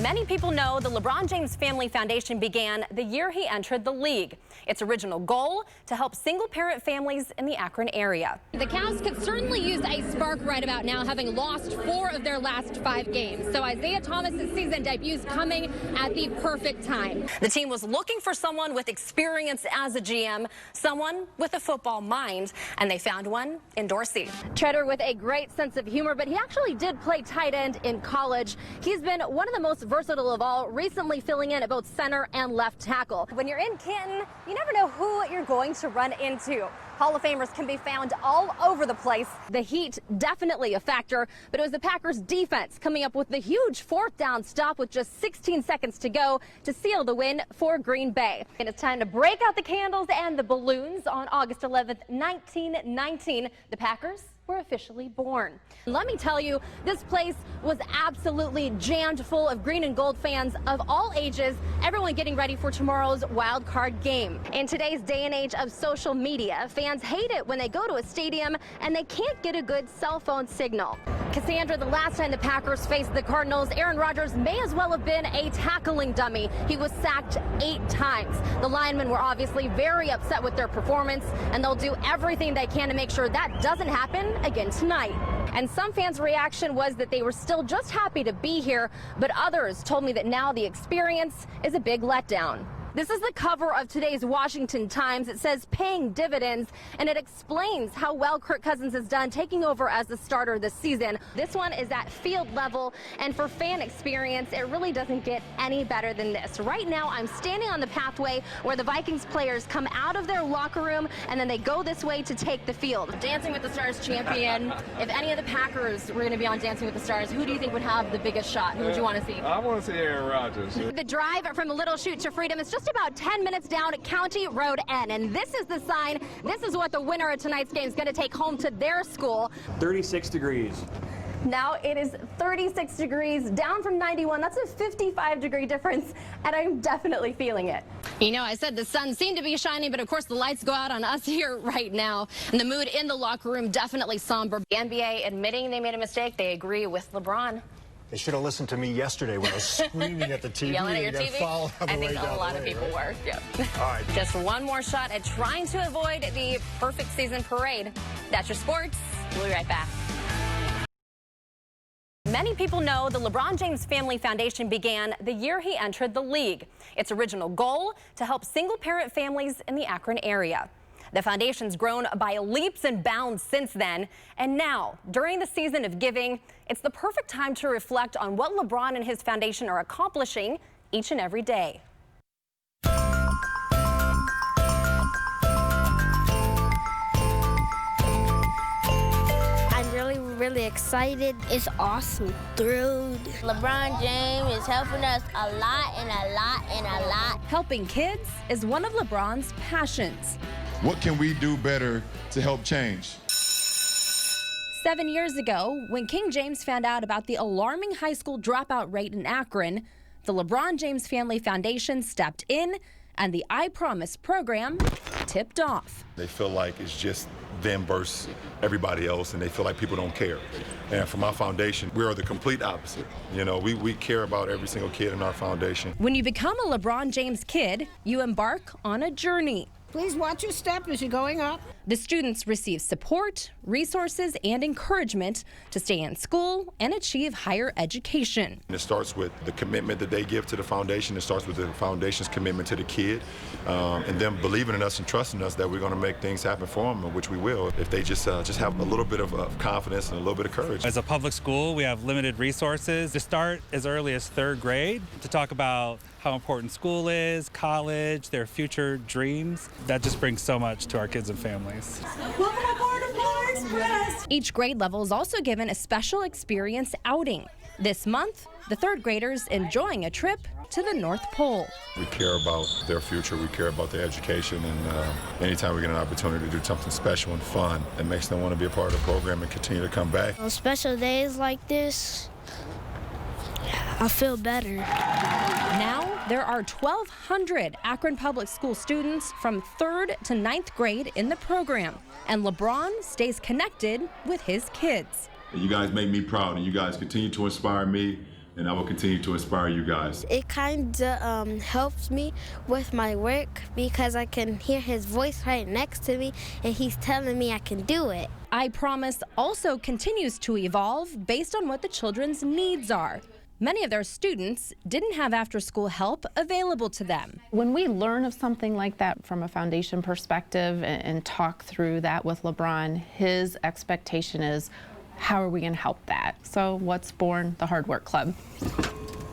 Many people know the LeBron James Family Foundation began the year he entered the league. Its original goal to help single-parent families in the Akron area. The Cavs could certainly use a spark right about now, having lost 4 of their last 5 games. So Isaiah Thomas's season debut is coming at the perfect time. The team was looking for someone with experience as a GM, someone with a football mind, and they found one in Dorsey. Treader with a great sense of humor, but he actually did play tight end in college. He's been one of the most versatile of all, recently filling in at both center and left tackle. When you're in Canton, you never know who you're going to run into. Hall of Famers can be found all over the place. The heat definitely a factor, but it was the Packers defense coming up with the huge 4th down stop with just 16 seconds to go to seal the win for Green Bay. And it's time to break out the candles and the balloons. On August 11th, 1919, the Packers were officially born. Let me tell you, this place was absolutely jammed full of green and gold fans of all ages, everyone getting ready for tomorrow's wild card game. In today's day and age of social media, fans hate it when they go to a stadium and they can't get a good cell phone signal. Cassandra, the last time the Packers faced the Cardinals, Aaron Rodgers may as well have been a tackling dummy. He was sacked 8 times. The linemen were obviously very upset with their performance, and they'll do everything they can to make sure that doesn't happen again tonight. And some fans' reaction was that they were still just happy to be here, but others told me that now the experience is a big letdown. This is the cover of today's Washington Times. It says paying dividends, and it explains how well Kirk Cousins has done taking over as the starter this season. This one is at field level, and for fan experience, it really doesn't get any better than this. Right now, I'm standing on the pathway where the Vikings players come out of their locker room, and then they go this way to take the field. Dancing with the Stars champion. If any of the Packers were going to be on Dancing with the Stars, who do you think would have the biggest shot? Who would you want to see? I want to see Aaron Rodgers. The drive from Little Chute to Freedom is just about 10 minutes down County Road N, and this is the sign. This is what the winner of tonight's game is going to take home to their school. 36 degrees. Now it is 36 degrees, down from 91. That's a 55-degree difference, and I'm definitely feeling it. You know, I said the sun seemed to be shining, but of course the lights go out on us here right now. And the mood in the locker room definitely somber. The NBA admitting they made a mistake. They agree with LeBron. They should have listened to me yesterday when I was screaming at the TV. Yelling at your TV? I think a lot of people were. Yeah. All right. Just one more shot at trying to avoid the perfect season parade. That's your sports. We'll be right back. Many people know the LeBron James Family Foundation began the year he entered the league. Its original goal to help single-parent families in the Akron area. The foundation's grown by leaps and bounds since then, and now, during the season of giving, it's the perfect time to reflect on what LeBron and his foundation are accomplishing each and every day. I'm really excited. It's awesome. Thrilled. LeBron James is helping us a lot and a lot and a lot. Helping kids is one of LeBron's passions. What can we do better to help change? 7 years ago, when King James found out about the alarming high school dropout rate in Akron, the LeBron James Family Foundation stepped in and the I Promise program tipped off. They feel like it's just them versus everybody else, and they feel like people don't care. And for my foundation, we are the complete opposite. You know, we care about every single kid in our foundation. When you become a LeBron James kid, you embark on a journey. Please watch your step as you're going up. The students receive support, resources, and encouragement to stay in school and achieve higher education. It starts with the commitment that they give to the foundation. It starts with the foundation's commitment to the kid, and them believing in us and trusting us that we're going to make things happen for them, which we will, if they just have a little bit of confidence and a little bit of courage. As a public school, we have limited resources. To start as early as 3rd grade to talk about how important school is, college, their future dreams. That just brings so much to our kids and families. Each grade level is also given a special experience outing. This month, the 3rd graders enjoying a trip to the North Pole. We care about their future, we care about their education, and anytime we get an opportunity to do something special and fun that makes them want to be a part of the program and continue to come back. On special days like this, I feel better. Now, there are 1,200 Akron Public School students from 3rd to 9th grade in the program, and LeBron stays connected with his kids. You guys make me proud, and you guys continue to inspire me and I will continue to inspire you guys. It kind of helps me with my work because I can hear his voice right next to me and he's telling me I can do it. I Promise also continues to evolve based on what the children's needs are. Many of their students didn't have after-school help available to them. When we learn of something like that from a foundation perspective and talk through that with LeBron, his expectation is, how are we going to help that? So what's born? The Hard Work Club.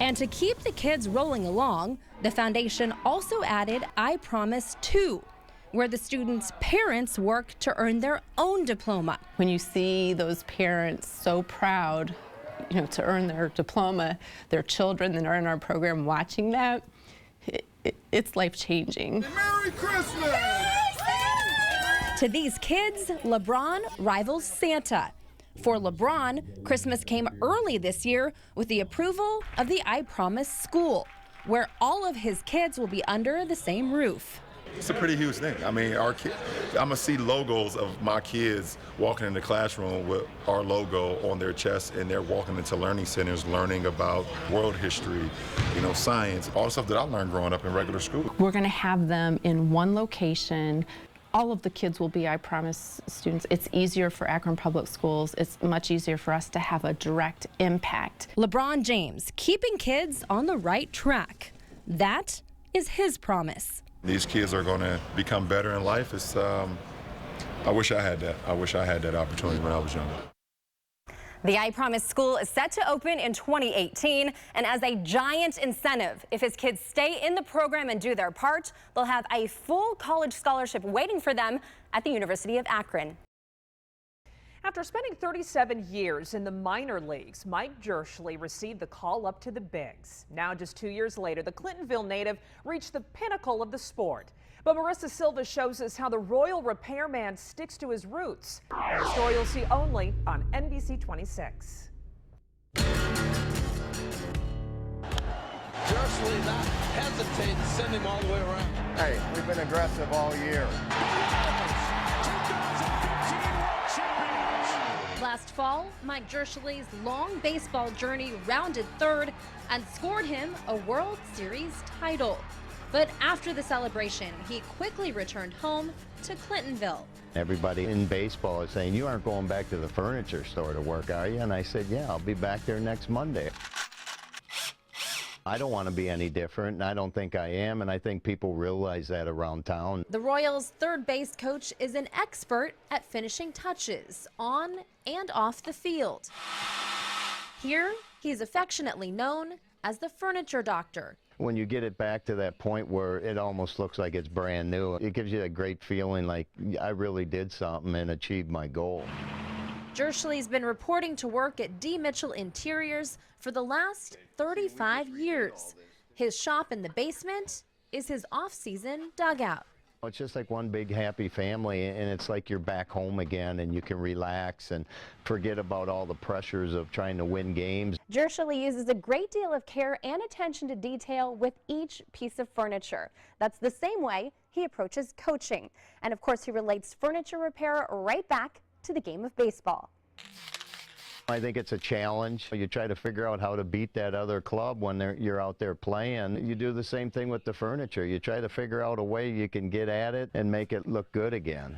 And to keep the kids rolling along, the foundation also added I Promise 2, where the students' parents work to earn their own diploma. When you see those parents so proud, to earn their diploma, their children that are in our program watching that, it's life-changing. Merry Christmas! To these kids, LeBron rivals Santa. For LeBron, Christmas came early this year with the approval of the I Promise school, where all of his kids will be under the same roof. It's a pretty huge thing. I mean, I'm gonna see logos of my kids walking in the classroom with our logo on their chest, and they're walking into learning centers, learning about world history, science, all the stuff that I learned growing up in regular school. We're going to have them in one location. All of the kids will be I Promise students. It's easier for Akron Public Schools. It's much easier for us to have a direct impact. LeBron James, keeping kids on the right track. That is his promise. These kids are going to become better in life. I wish I had that. I wish I had that opportunity when I was younger. The I Promise school is set to open in 2018, and as a giant incentive, if his kids stay in the program and do their part, they'll have a full college scholarship waiting for them at the University of Akron. After spending 37 years in the minor leagues, Mike Jerschley received the call up to the bigs. Now, just 2 years later, the Clintonville native reached the pinnacle of the sport. But Marisa Silvas shows us how the Royal repairman sticks to his roots. A story you'll see only on NBC 26. Jerschley not hesitate to send him all the way around. Hey, we've been aggressive all year. Last fall, Mike Jerschley's long baseball journey rounded third and scored him a World Series title. But after the celebration, he quickly returned home to Clintonville. Everybody in baseball is saying, you aren't going back to the furniture store to work, are you? And I said, yeah, I'll be back there next Monday. I don't want to be any different, and I don't think I am, and I think people realize that around town. The Royals' third base coach is an expert at finishing touches on and off the field. Here, he's affectionately known as the furniture doctor. When you get it back to that point where it almost looks like it's brand new, it gives you a great feeling like I really did something and achieved my goal. Jerschley's been reporting to work at D. Mitchell Interiors for the last 35 years. His shop in the basement is his off-season dugout. It's just like one big happy family, and it's like you're back home again, and you can relax and forget about all the pressures of trying to win games. Jerschley uses a great deal of care and attention to detail with each piece of furniture. That's the same way he approaches coaching. And of course, he relates furniture repair right back to the game of baseball. I think it's a challenge. You try to figure out how to beat that other club when you're out there playing. You do the same thing with the furniture. You try to figure out a way you can get at it and make it look good again.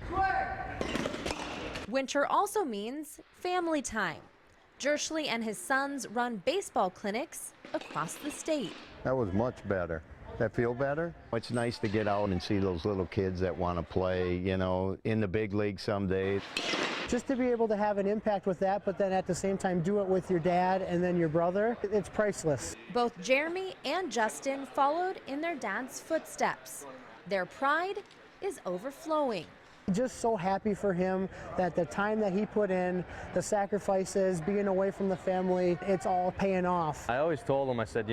Winter also means family time. Jerschley and his sons run baseball clinics across the state. That was much better. That feel better? It's nice to get out and see those little kids that want to play, in the big league someday. Just to be able to have an impact with that, but then at the same time do it with your dad and then your brother, it's priceless. Both Jeremy and Justin followed in their dad's footsteps. Their pride is overflowing. Just so happy for him that the time that he put in, the sacrifices, being away from the family, it's all paying off. I always told him, I said,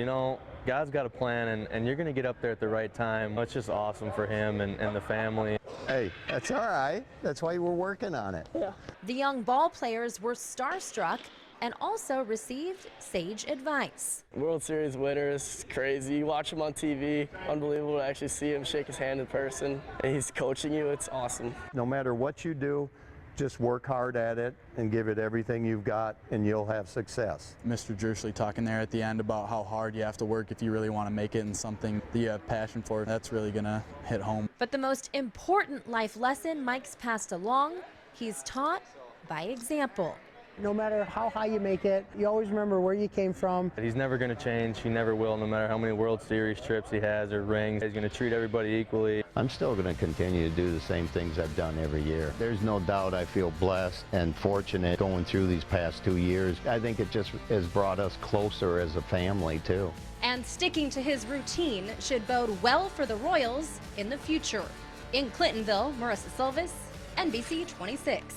God's got a plan, and you're going to get up there at the right time. It's just awesome for him and the family. Hey, that's all right. That's why we're working on it. Yeah. The young ball players were starstruck and also received sage advice. World Series winners, crazy. You watch him on TV, unbelievable to actually see him shake his hand in person. And he's coaching you, it's awesome. No matter what you do, Just work hard at it and give it everything you've got, and you'll have success. Mr. Jersley talking there at the end about how hard you have to work if you really want to make it in something that you have passion for. That's really going to hit home. But the most important life lesson Mike's passed along, he's taught by example. No matter how high you make it, you always remember where you came from. He's never going to change. He never will, no matter how many World Series trips he has or rings. He's going to treat everybody equally. I'm still going to continue to do the same things I've done every year. There's no doubt I feel blessed and fortunate going through these past 2 years. I think it just has brought us closer as a family, too. And sticking to his routine should bode well for the Royals in the future. In Clintonville, Marisa Silvas, NBC 26.